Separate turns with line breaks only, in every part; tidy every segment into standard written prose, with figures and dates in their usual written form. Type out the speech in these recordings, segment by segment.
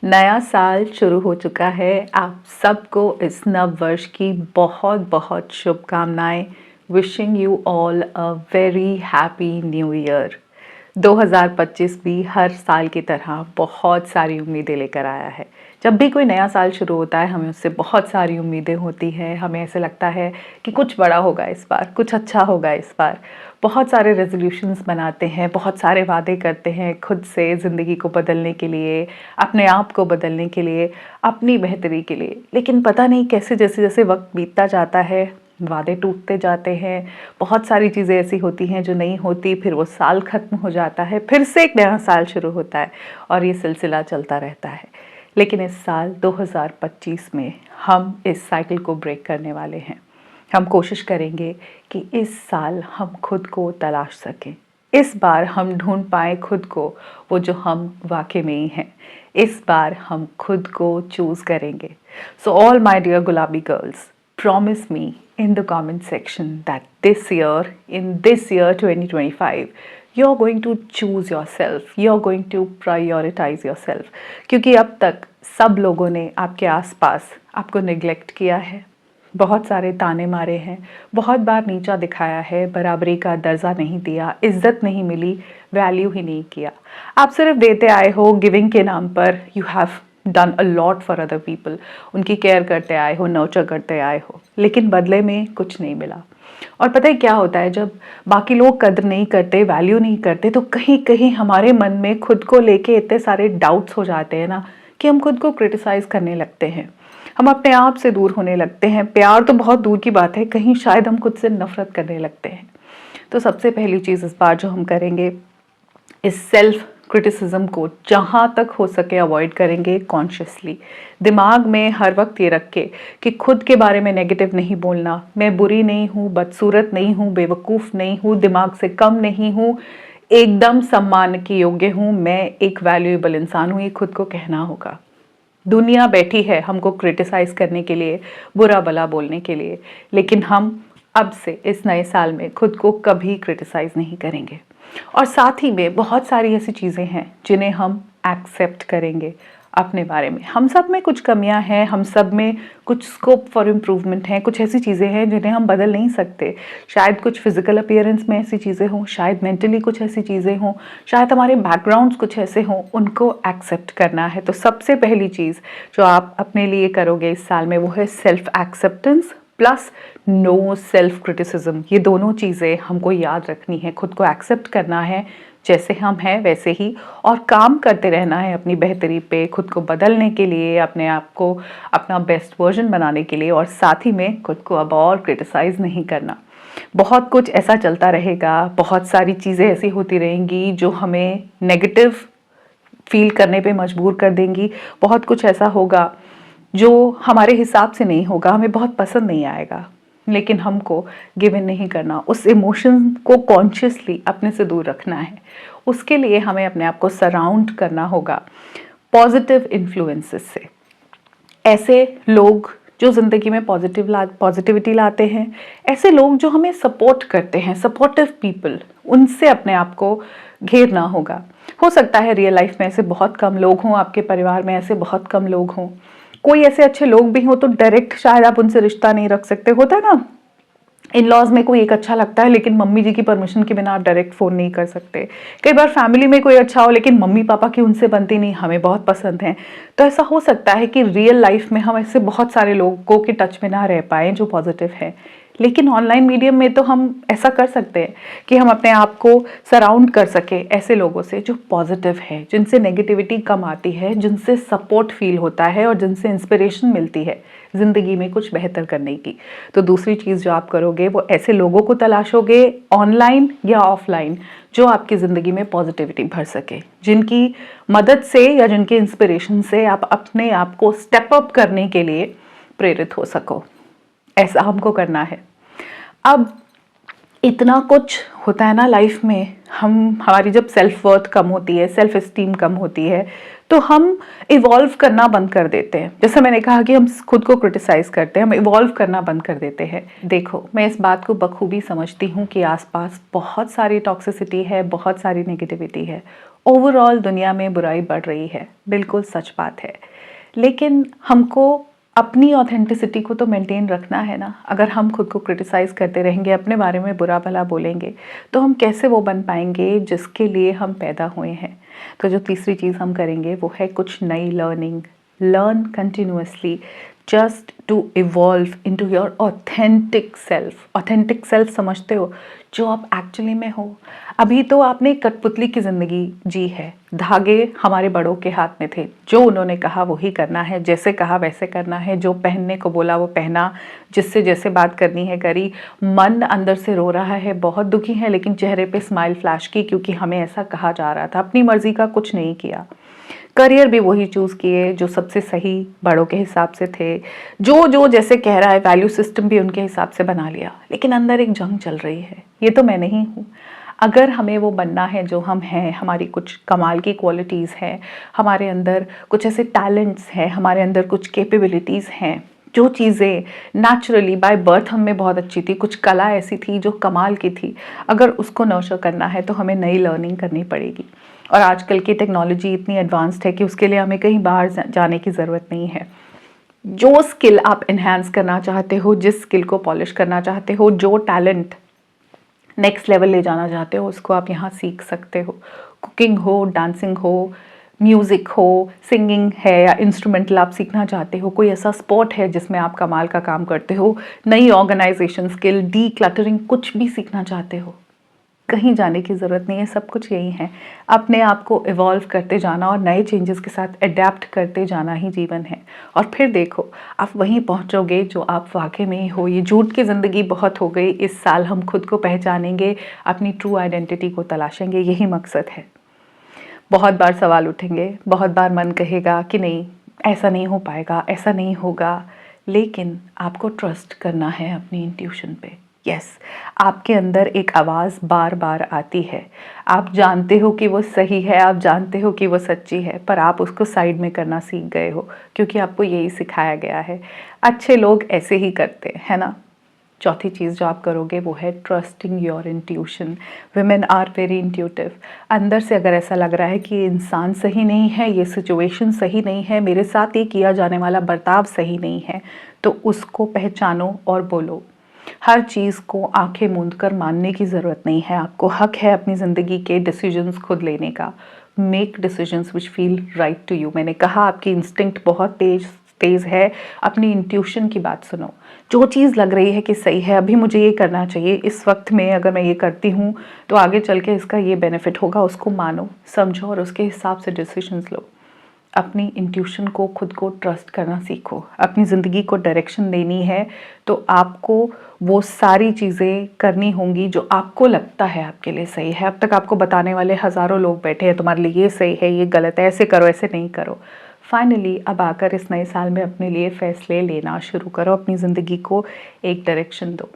नया साल शुरू हो चुका है। आप सबको इस नव वर्ष की बहुत बहुत शुभकामनाएं। Wishing you all a very happy new year. 2025 भी हर साल की तरह बहुत सारी उम्मीदें लेकर आया है। जब भी कोई नया साल शुरू होता है हमें उससे बहुत सारी उम्मीदें होती हैं। हमें ऐसे लगता है कि कुछ बड़ा होगा इस बार, कुछ अच्छा होगा इस बार। बहुत सारे रेजोल्यूशंस बनाते हैं, बहुत सारे वादे करते हैं खुद से ज़िंदगी को बदलने के लिए, अपने आप को बदलने के लिए, अपनी बेहतरी के लिए। लेकिन पता नहीं कैसे जैसे जैसे वक्त बीतता जाता है वादे टूटते जाते हैं। बहुत सारी चीज़ें ऐसी होती हैं जो नहीं होती, फिर वो साल ख़त्म हो जाता है, फिर से एक नया साल शुरू होता है और ये सिलसिला चलता रहता है। लेकिन इस साल 2025 में हम इस साइकिल को ब्रेक करने वाले हैं। हम कोशिश करेंगे कि इस साल हम खुद को तलाश सकें। इस बार हम ढूंढ पाएँ खुद को, वो जो हम वाकई में ही हैं। इस बार हम खुद को चूज़ करेंगे। सो ऑल माय डियर गुलाबी girls, promise me in the comment section that in this year 2025, you're going to choose yourself, you're going to prioritize yourself। क्योंकि अब तक सब लोगों ने आपके आसपास आपको नेग्लेक्ट किया है, बहुत सारे ताने मारे हैं, बहुत बार नीचा दिखाया है, बराबरी का दर्जा नहीं दिया, इज्जत नहीं मिली, वैल्यू ही नहीं किया। आप सिर्फ देते आए हो, गिविंग के नाम पर you have done a lot for other people. उनकी केयर करते आए हो, नर्चर करते आए हो, लेकिन बदले में कुछ नहीं मिला। और पता है क्या होता है, जब बाकी लोग कदर नहीं करते, वैल्यू नहीं करते, तो कहीं कहीं हमारे मन में खुद को लेके इतने सारे डाउट्स हो जाते हैं ना कि हम खुद को क्रिटिसाइज करने लगते हैं। हम अपने आप से दूर होने लगते हैं। प्यार तो बहुत दूर की बात है, कहीं शायद हम खुद से नफरत करने लगते हैं। तो सबसे पहली चीज़ इस बार जो हम करेंगे, इस सेल्फ क्रिटिसिज्म को जहाँ तक हो सके अवॉइड करेंगे कॉन्शियसली। दिमाग में हर वक्त ये रख के कि खुद के बारे में नेगेटिव नहीं बोलना। मैं बुरी नहीं हूँ, बदसूरत नहीं हूँ, बेवकूफ़ नहीं हूँ, दिमाग से कम नहीं हूँ, एकदम सम्मान के योग्य हूँ, मैं एक वैल्यूएबल इंसान हूँ, ये खुद को कहना होगा। दुनिया बैठी है हमको क्रिटिसाइज करने के लिए, बुरा भला बोलने के लिए, लेकिन हम अब से इस नए साल में खुद को कभी क्रिटिसाइज नहीं करेंगे। और साथ ही में बहुत सारी ऐसी चीज़ें हैं जिन्हें हम एक्सेप्ट करेंगे अपने बारे में। हम सब में कुछ कमियां हैं, हम सब में कुछ स्कोप फॉर इम्प्रूवमेंट हैं, कुछ ऐसी चीज़ें हैं जिन्हें हम बदल नहीं सकते। शायद कुछ फिजिकल अपीयरेंस में ऐसी चीज़ें हों, शायद मेंटली कुछ ऐसी चीज़ें हों, शायद हमारे बैकग्राउंड्स कुछ ऐसे हों, उनको एक्सेप्ट करना है। तो सबसे पहली चीज़ जो आप अपने लिए करोगे इस साल में वो है self acceptance plus no self criticism. ये दोनों चीज़ें हमको याद रखनी है। खुद को एक्सेप्ट करना है जैसे हम हैं वैसे ही, और काम करते रहना है अपनी बेहतरी पे, खुद को बदलने के लिए, अपने आप को अपना बेस्ट वर्जन बनाने के लिए, और साथ ही में खुद को अब और क्रिटिसाइज नहीं करना। बहुत कुछ ऐसा चलता रहेगा, बहुत सारी चीज़ें ऐसी होती रहेंगी जो हमें नेगेटिव फील करने पे मजबूर कर देंगी। बहुत कुछ ऐसा होगा जो हमारे हिसाब से नहीं होगा, हमें बहुत पसंद नहीं आएगा, लेकिन हमको गिव इन नहीं करना। उस इमोशन को कॉन्शियसली अपने से दूर रखना है। उसके लिए हमें अपने आप को सराउंड करना होगा पॉजिटिव इन्फ्लुएंसेस से। ऐसे लोग जो ज़िंदगी में पॉजिटिविटी लाते हैं, ऐसे लोग जो हमें सपोर्ट करते हैं, सपोर्टिव पीपल, उनसे अपने आप को घेरना होगा। हो सकता है रियल लाइफ में ऐसे बहुत कम लोग हों, आपके परिवार में ऐसे बहुत कम लोग हों, कोई ऐसे अच्छे लोग भी हों तो डायरेक्ट शायद आप उनसे रिश्ता नहीं रख सकते। होता है ना, इन लॉज में कोई एक अच्छा लगता है लेकिन मम्मी जी की परमिशन के बिना आप डायरेक्ट फ़ोन नहीं कर सकते। कई बार फैमिली में कोई अच्छा हो लेकिन मम्मी पापा की उनसे बनती नहीं, हमें बहुत पसंद है। तो ऐसा हो सकता है कि रियल लाइफ में हम ऐसे बहुत सारे लोगों के टच में ना रह पाएँ जो पॉजिटिव हैं, लेकिन ऑनलाइन मीडियम में तो हम ऐसा कर सकते हैं कि हम अपने आप को सराउंड कर सके ऐसे लोगों से जो पॉजिटिव है, जिनसे नेगेटिविटी कम आती है, जिनसे सपोर्ट फील होता है और जिनसे इंस्पिरेशन मिलती है ज़िंदगी में कुछ बेहतर करने की। तो दूसरी चीज़ जो आप करोगे वो ऐसे लोगों को तलाशोगे ऑनलाइन या ऑफलाइन जो आपकी ज़िंदगी में पॉजिटिविटी भर सके, जिनकी मदद से या जिनके इंस्पिरेशन से आप अपने आप को स्टेप अप करने के लिए प्रेरित हो सको। ऐसा हमको करना है। अब इतना कुछ होता है ना लाइफ में, हमारी जब सेल्फ वर्थ कम होती है, सेल्फ एस्टीम कम होती है, तो हम इवॉल्व करना बंद कर देते हैं। जैसे मैंने कहा कि हम खुद को क्रिटिसाइज करते हैं, हम इवॉल्व करना बंद कर देते हैं। देखो, मैं इस बात को बखूबी समझती हूँ कि आसपास बहुत सारी टॉक्सिसिटी है, बहुत सारी नेगेटिविटी है, ओवरऑल दुनिया में बुराई बढ़ रही है, बिल्कुल सच बात है। लेकिन हमको अपनी ऑथेंटिसिटी को तो मेंटेन रखना है ना। अगर हम खुद को क्रिटिसाइज़ करते रहेंगे, अपने बारे में बुरा भला बोलेंगे, तो हम कैसे वो बन पाएंगे जिसके लिए हम पैदा हुए हैं। तो जो तीसरी चीज़ हम करेंगे वो है कुछ नई learning. Learn continuously just to evolve into your authentic self. Authentic self समझते हो, जो आप एक्चुअली में हो। अभी तो आपने कठपुतली की ज़िंदगी जी है। धागे हमारे बड़ों के हाथ में थे, जो उन्होंने कहा वही करना है, जैसे कहा वैसे करना है, जो पहनने को बोला वो पहना, जिससे जैसे बात करनी है करी। मन अंदर से रो रहा है, बहुत दुखी है, लेकिन चेहरे पे स्माइल फ्लैश की, क्योंकि हमें ऐसा कहा जा रहा था। अपनी मर्जी का कुछ नहीं किया। करियर भी वही चूज़ किए जो सबसे सही बड़ों के हिसाब से थे। जो जो जैसे कह रहा है, वैल्यू सिस्टम भी उनके हिसाब से बना लिया। लेकिन अंदर एक जंग चल रही है, ये तो मैं नहीं हूँ। अगर हमें वो बनना है जो हम हैं, हमारी कुछ कमाल की क्वालिटीज़ हैं, हमारे अंदर कुछ ऐसे टैलेंट्स हैं, हमारे अंदर कुछ कैपेबिलिटीज़ हैं, जो चीज़ें नेचुरली बाय बर्थ हम में बहुत अच्छी थी, कुछ कला ऐसी थी जो कमाल की थी, अगर उसको नर्चर करना है तो हमें नई लर्निंग करनी पड़ेगी। और आजकल की टेक्नोलॉजी इतनी एडवांस्ड है कि उसके लिए हमें कहीं बाहर जाने की ज़रूरत नहीं है। जो स्किल आप इन्हेंस करना चाहते हो, जिस स्किल को पॉलिश करना चाहते हो, जो टैलेंट नेक्स्ट लेवल ले जाना चाहते हो, उसको आप यहाँ सीख सकते हो। कुकिंग हो, डांसिंग हो, म्यूज़िक हो, सिंगिंग है, या इंस्ट्रूमेंटल आप सीखना चाहते हो, कोई ऐसा स्पोर्ट है जिसमें आप कमाल का काम करते हो, नई ऑर्गेनाइजेशन स्किल, डी क्लटरिंग, कुछ भी सीखना चाहते हो, कहीं जाने की ज़रूरत नहीं है। सब कुछ यही है। अपने आप को इवॉल्व करते जाना और नए चेंजेस के साथ अडेप्ट करते जाना ही जीवन है। और फिर देखो, आप वहीं पहुंचोगे जो आप वाकई में ही हो। ये झूठ की ज़िंदगी बहुत हो गई। इस साल हम खुद को पहचानेंगे, अपनी ट्रू आइडेंटिटी को तलाशेंगे, यही मकसद है। बहुत बार सवाल उठेंगे, बहुत बार मन कहेगा कि नहीं, ऐसा नहीं हो पाएगा, ऐसा नहीं होगा, लेकिन आपको ट्रस्ट करना है अपनी इंट्यूशन पे। यस, आपके अंदर एक आवाज़ बार बार आती है। आप जानते हो कि वो सही है, आप जानते हो कि वो सच्ची है, पर आप उसको साइड में करना सीख गए हो, क्योंकि आपको यही सिखाया गया है। अच्छे लोग ऐसे ही करते हैं ना। चौथी चीज़ जो आप करोगे वो है trusting your intuition. Women are very intuitive. अंदर से अगर ऐसा लग रहा है कि ये इंसान सही नहीं है, ये सिचुएशन सही नहीं है, मेरे साथ ये किया जाने वाला बर्ताव सही नहीं है, तो उसको पहचानो और बोलो। हर चीज़ को आंखें मूंद कर मानने की ज़रूरत नहीं है। आपको हक है अपनी ज़िंदगी के डिसीजंस खुद लेने का। Make decisions which feel right to you. मैंने कहा आपकी इंस्टिंक्ट बहुत तेज़ है। अपनी इंट्यूशन की बात सुनो। जो चीज़ लग रही है कि सही है, अभी मुझे ये करना चाहिए, इस वक्त में अगर मैं ये करती हूँ तो आगे चल के इसका ये बेनिफिट होगा, उसको मानो, समझो और उसके हिसाब से डिसीजंस लो। अपनी इंट्यूशन को, खुद को ट्रस्ट करना सीखो। अपनी ज़िंदगी को डायरेक्शन देनी है तो आपको वो सारी चीज़ें करनी होंगी जो आपको लगता है आपके लिए सही है। अब तक आपको बताने वाले हज़ारों लोग बैठे हैं तुम्हारे लिए, ये सही है, ये गलत है, ऐसे करो, ऐसे नहीं करो। फाइनली अब आकर इस नए साल में अपने लिए फ़ैसले लेना शुरू करो। अपनी ज़िंदगी को एक डायरेक्शन दो।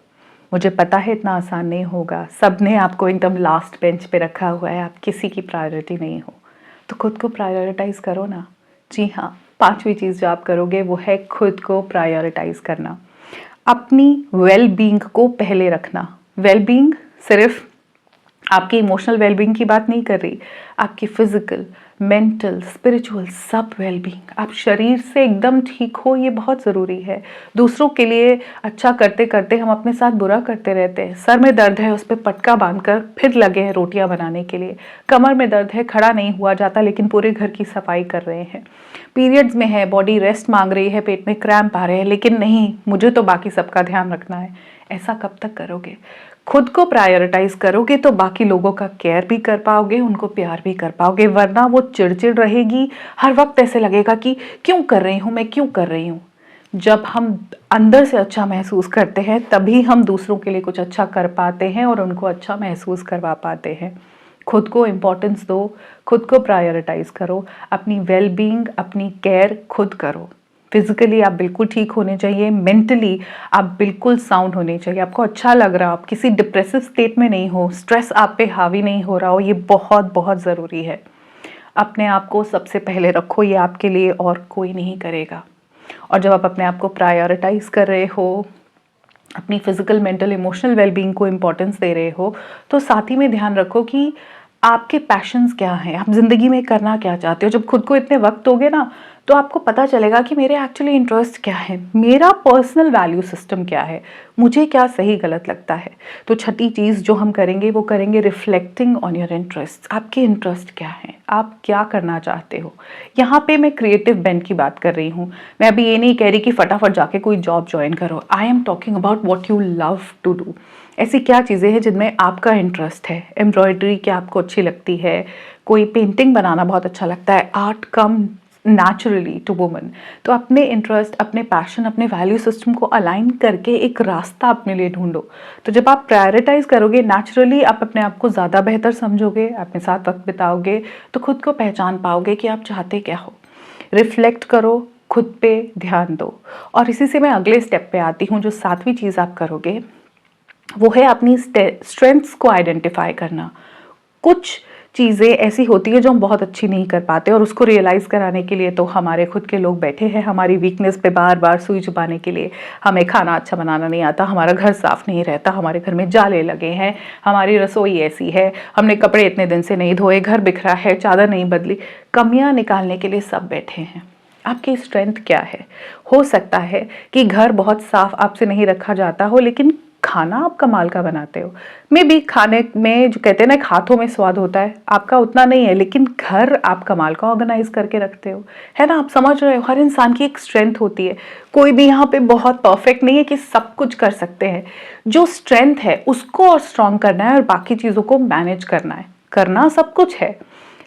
मुझे पता है इतना आसान नहीं होगा, सब ने आपको एकदम लास्ट बेंच पे रखा हुआ है, आप किसी की प्रायोरिटी नहीं हो, तो खुद को प्रायोरिटाइज़ करो ना। जी हाँ, पांचवी चीज़ जो आप करोगे वो है खुद को प्रायोरिटाइज़ करना। अपनी वेल बीइंग को पहले रखना। वेल बीइंग सिर्फ आपकी इमोशनल वेलबींग की बात नहीं कर रही, आपकी फिजिकल, मेंटल, स्पिरिचुअल, सब वेलबींग। आप शरीर से एकदम ठीक हो, ये बहुत ज़रूरी है। दूसरों के लिए अच्छा करते करते हम अपने साथ बुरा करते रहते हैं। सर में दर्द है, उस पर पटका बांधकर फिर लगे हैं रोटियां बनाने के लिए। कमर में दर्द है, खड़ा नहीं हुआ जाता, लेकिन पूरे घर की सफाई कर रहे हैं। पीरियड्स में है, बॉडी रेस्ट मांग रही है, पेट में क्रैम्प आ रहे हैं, लेकिन नहीं, मुझे तो बाकी सबका ध्यान रखना है। ऐसा कब तक करोगे? खुद को प्रायोरिटाइज करोगे तो बाकी लोगों का केयर भी कर पाओगे, उनको प्यार भी कर पाओगे। वरना वो चिड़चिड़ रहेगी, हर वक्त ऐसे लगेगा कि क्यों कर रही हूँ मैं, क्यों कर रही हूँ। जब हम अंदर से अच्छा महसूस करते हैं तभी हम दूसरों के लिए कुछ अच्छा कर पाते हैं और उनको अच्छा महसूस करवा पाते हैं। खुद को इम्पोर्टेंस दो, खुद को प्रायोरिटाइज करो, अपनी वेलबींग, अपनी केयर खुद करो। फिजिकली आप बिल्कुल ठीक होने चाहिए, मेंटली आप बिल्कुल साउंड होने चाहिए, आपको अच्छा लग रहा हो, आप किसी डिप्रेसिव स्टेट में नहीं हो, स्ट्रेस आप पे हावी नहीं हो रहा हो, ये बहुत बहुत ज़रूरी है। अपने आप को सबसे पहले रखो, ये आपके लिए और कोई नहीं करेगा। और जब आप अपने आप को प्रायोरिटाइज कर रहे हो, अपनी फिजिकल, मेंटल, इमोशनल वेलबींग को इम्पोर्टेंस दे रहे हो, तो साथ ही में ध्यान रखो कि आपके पैशंस क्या हैं, आप ज़िंदगी में करना क्या चाहते हो। जब खुद को इतने वक्त दोगे ना, तो आपको पता चलेगा कि मेरे एक्चुअली इंटरेस्ट क्या है, मेरा पर्सनल वैल्यू सिस्टम क्या है, मुझे क्या सही गलत लगता है। तो छठी चीज़ जो हम करेंगे वो करेंगे रिफ्लेक्टिंग ऑन योर इंटरेस्ट। आपके इंटरेस्ट क्या हैं, आप क्या करना चाहते हो। यहाँ पे मैं क्रिएटिव बेंट की बात कर रही हूँ। मैं अभी ये नहीं कह रही कि फटाफट जाके कोई जॉब ज्वाइन करो। I am talking about what you love to do. ऐसी क्या चीज़ें हैं जिनमें आपका इंटरेस्ट है। एम्ब्रॉयडरी क्या आपको अच्छी लगती है, कोई पेंटिंग बनाना बहुत अच्छा लगता है, art come naturally to woman. तो अपने इंटरेस्ट, अपने पैशन, अपने वैल्यू सिस्टम को अलाइन करके एक रास्ता अपने लिए ढूंढो। तो जब आप प्रायोरिटाइज करोगे, नेचुरली आप अपने आप को ज़्यादा बेहतर समझोगे, अपने साथ वक्त बिताओगे, तो खुद को पहचान पाओगे कि आप चाहते क्या हो। रिफ्लेक्ट करो, खुद पे ध्यान दो। और इसी से मैं अगले स्टेप पे आती हूँ। जो सातवीं चीज़ आप करोगे वो है अपनी स्ट्रेंथ्स को आइडेंटिफाई करना। कुछ चीज़ें ऐसी होती है जो हम बहुत अच्छी नहीं कर पाते, और उसको रियलाइज़ कराने के लिए तो हमारे खुद के लोग बैठे हैं। हमारी वीकनेस पे बार बार सुई छुपाने के लिए। हमें खाना अच्छा बनाना नहीं आता, हमारा घर साफ़ नहीं रहता, हमारे घर में जाले लगे हैं, हमारी रसोई ऐसी है, हमने कपड़े इतने दिन से नहीं धोए, घर बिखरा है, चादर नहीं बदली। कमियां निकालने के लिए सब बैठे हैं। आपकी स्ट्रेंथ क्या है। हो सकता है कि घर बहुत साफ आपसे नहीं रखा जाता हो, लेकिन खाना आप कमाल का बनाते हो। मे बी खाने में जो कहते हैं ना, एक हाथों में स्वाद होता है, आपका उतना नहीं है, लेकिन घर आप कमाल का ऑर्गेनाइज करके रखते हो, है ना। आप समझ रहे हो, हर इंसान की एक स्ट्रेंथ होती है। कोई भी यहाँ पे बहुत परफेक्ट नहीं है कि सब कुछ कर सकते हैं। जो स्ट्रेंथ है उसको और स्ट्रांग करना है, और बाकी चीज़ों को मैनेज करना है। करना सब कुछ है,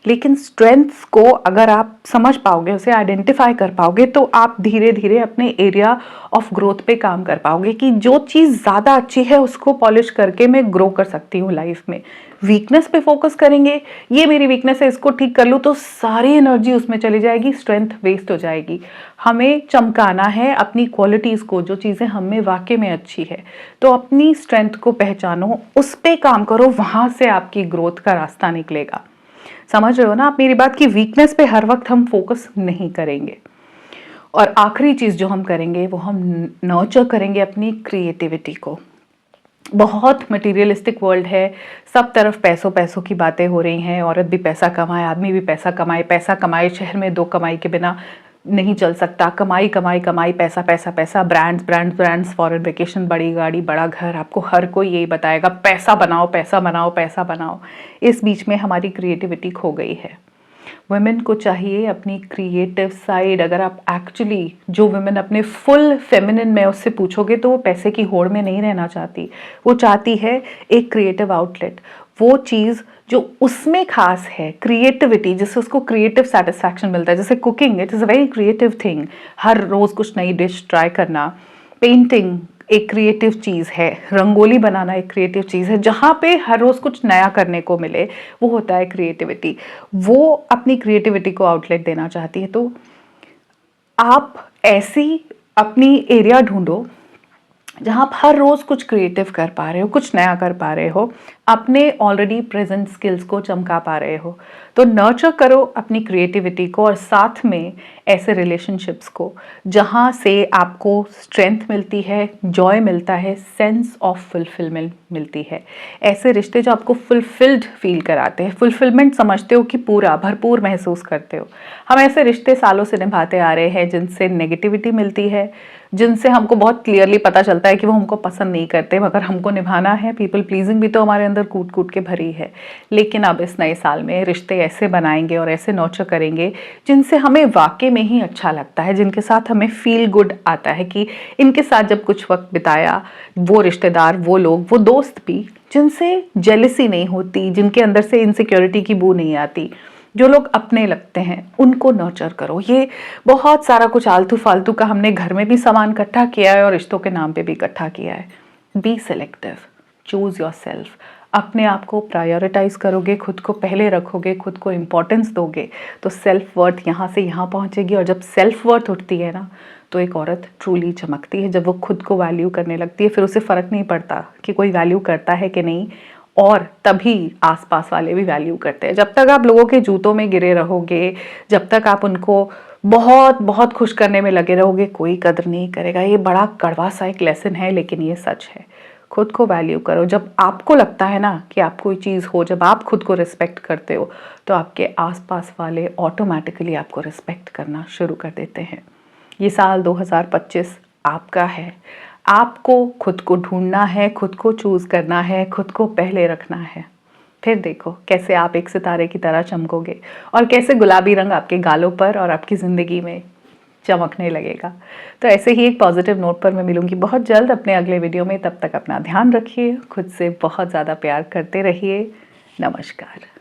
लेकिन स्ट्रेंथ्स को अगर आप समझ पाओगे, उसे आइडेंटिफाई कर पाओगे, तो आप धीरे धीरे अपने एरिया ऑफ ग्रोथ पे काम कर पाओगे कि जो चीज़ ज़्यादा अच्छी है उसको पॉलिश करके मैं ग्रो कर सकती हूँ लाइफ में। वीकनेस पे फोकस करेंगे, ये मेरी वीकनेस है, इसको ठीक कर लूँ, तो सारी एनर्जी उसमें चली जाएगी, स्ट्रेंथ वेस्ट हो जाएगी। हमें चमकाना है अपनी क्वालिटीज़ को, जो चीज़ें हमें वाकई में अच्छी है। तो अपनी स्ट्रेंथ को पहचानो, उस पर काम करो, वहाँ से आपकी ग्रोथ का रास्ता निकलेगा। समझ रहे हो ना आप मेरी बात, की वीकनेस पे हर वक्त हम फोकस नहीं करेंगे। और आखिरी चीज जो हम करेंगे वो हम नर्चर करेंगे अपनी क्रिएटिविटी को। बहुत मटेरियलिस्टिक वर्ल्ड है, सब तरफ पैसों पैसों की बातें हो रही हैं। औरत भी पैसा कमाए, आदमी भी पैसा कमाए, पैसा कमाए। शहर में दो कमाई के बिना नहीं चल सकता। कमाई कमाई कमाई, पैसा पैसा पैसा, brands brands brands, foreign vacation, बड़ी गाड़ी, बड़ा घर। आपको हर कोई यही बताएगा पैसा बनाओ पैसा बनाओ पैसा बनाओ। इस बीच में हमारी क्रिएटिविटी खो गई है। वुमेन को चाहिए अपनी क्रिएटिव साइड। अगर आप एक्चुअली जो वुमेन अपने फुल फेमिनिन में उससे पूछोगे, तो वो पैसे की होड़ में नहीं रहना चाहती। वो चाहती है एक क्रिएटिव आउटलेट, वो चीज़ जो उसमें खास है, क्रिएटिविटी, जिससे उसको क्रिएटिव सेटिस्फैक्शन मिलता है। जैसे cooking, it is a very creative thing. हर रोज़ कुछ नई डिश ट्राई करना। पेंटिंग एक क्रिएटिव चीज़ है। रंगोली बनाना एक क्रिएटिव चीज़ है। जहाँ पे हर रोज़ कुछ नया करने को मिले, वो होता है क्रिएटिविटी। वो अपनी क्रिएटिविटी को आउटलेट देना चाहती है। तो आप ऐसी अपनी एरिया ढूंढो जहाँ आप हर रोज़ कुछ क्रिएटिव कर पा रहे हो, कुछ नया कर पा रहे हो, अपने ऑलरेडी प्रेजेंट स्किल्स को चमका पा रहे हो। तो नर्चर करो अपनी क्रिएटिविटी को, और साथ में ऐसे रिलेशनशिप्स को जहाँ से आपको स्ट्रेंथ मिलती है, जॉय मिलता है, सेंस ऑफ फुलफिलमेंट मिलती है। ऐसे रिश्ते जो आपको फुलफिल्ड फील कराते हैं, फुलफिलमेंट समझते हो कि पूरा भरपूर महसूस करते हो। हम ऐसे रिश्ते सालों से निभाते आ रहे हैं जिनसे नेगेटिविटी मिलती है, जिनसे हमको बहुत क्लियरली पता चलता है कि वो हमको पसंद नहीं करते, मगर हमको निभाना है। पीपल प्लीजिंग भी तो हमारे अंदर कूट कूट के भरी है। लेकिन अब इस नए साल में रिश्ते ऐसे बनाएंगे और ऐसे नर्चर करेंगे जिनसे हमें वाकई में ही अच्छा लगता है, जिनके साथ हमें फील गुड आता है कि इनके साथ जब कुछ वक्त बिताया, वो रिश्तेदार, वो लोग, वो दोस्त भी, जिनसे जेलसी नहीं होती, जिनके अंदर से इनसिक्योरिटी की बू नहीं आती, जो लोग अपने लगते हैं, उनको नर्चर करो। ये बहुत सारा कुछ आलतू फालतू का हमने घर में भी सामान इकट्ठा किया है और रिश्तों के नाम पे भी इकट्ठा किया है। Be selective, choose yourself. अपने आप को प्रायोरिटाइज करोगे, खुद को पहले रखोगे, खुद को इम्पोर्टेंस दोगे, तो सेल्फ वर्थ यहाँ से यहाँ पहुँचेगी। और जब सेल्फ वर्थ उठती है ना, तो एक औरत ट्रूली चमकती है। जब वो खुद को वैल्यू करने लगती है, फिर उसे फ़र्क नहीं पड़ता कि कोई वैल्यू करता है कि नहीं, और तभी आसपास वाले भी वैल्यू करते हैं। जब तक आप लोगों के जूतों में गिरे रहोगे, जब तक आप उनको बहुत बहुत खुश करने में लगे रहोगे, कोई कदर नहीं करेगा। ये बड़ा कड़वा सा एक लेसन है, लेकिन ये सच है। खुद को वैल्यू करो। जब आपको लगता है ना कि आप कोई चीज़ हो, जब आप खुद को रिस्पेक्ट करते हो, तो आपके आसपास वाले ऑटोमेटिकली आपको रिस्पेक्ट करना शुरू कर देते हैं। ये साल 2025 आपका है। आपको खुद को ढूंढना है, खुद को चूज़ करना है, खुद को पहले रखना है। फिर देखो कैसे आप एक सितारे की तरह चमकोगे और कैसे गुलाबी रंग आपके गालों पर और आपकी ज़िंदगी में चमकने लगेगा। तो ऐसे ही एक पॉजिटिव नोट पर मैं मिलूंगी बहुत जल्द अपने अगले वीडियो में। तब तक अपना ध्यान रखिए, खुद से बहुत ज़्यादा प्यार करते रहिए। नमस्कार।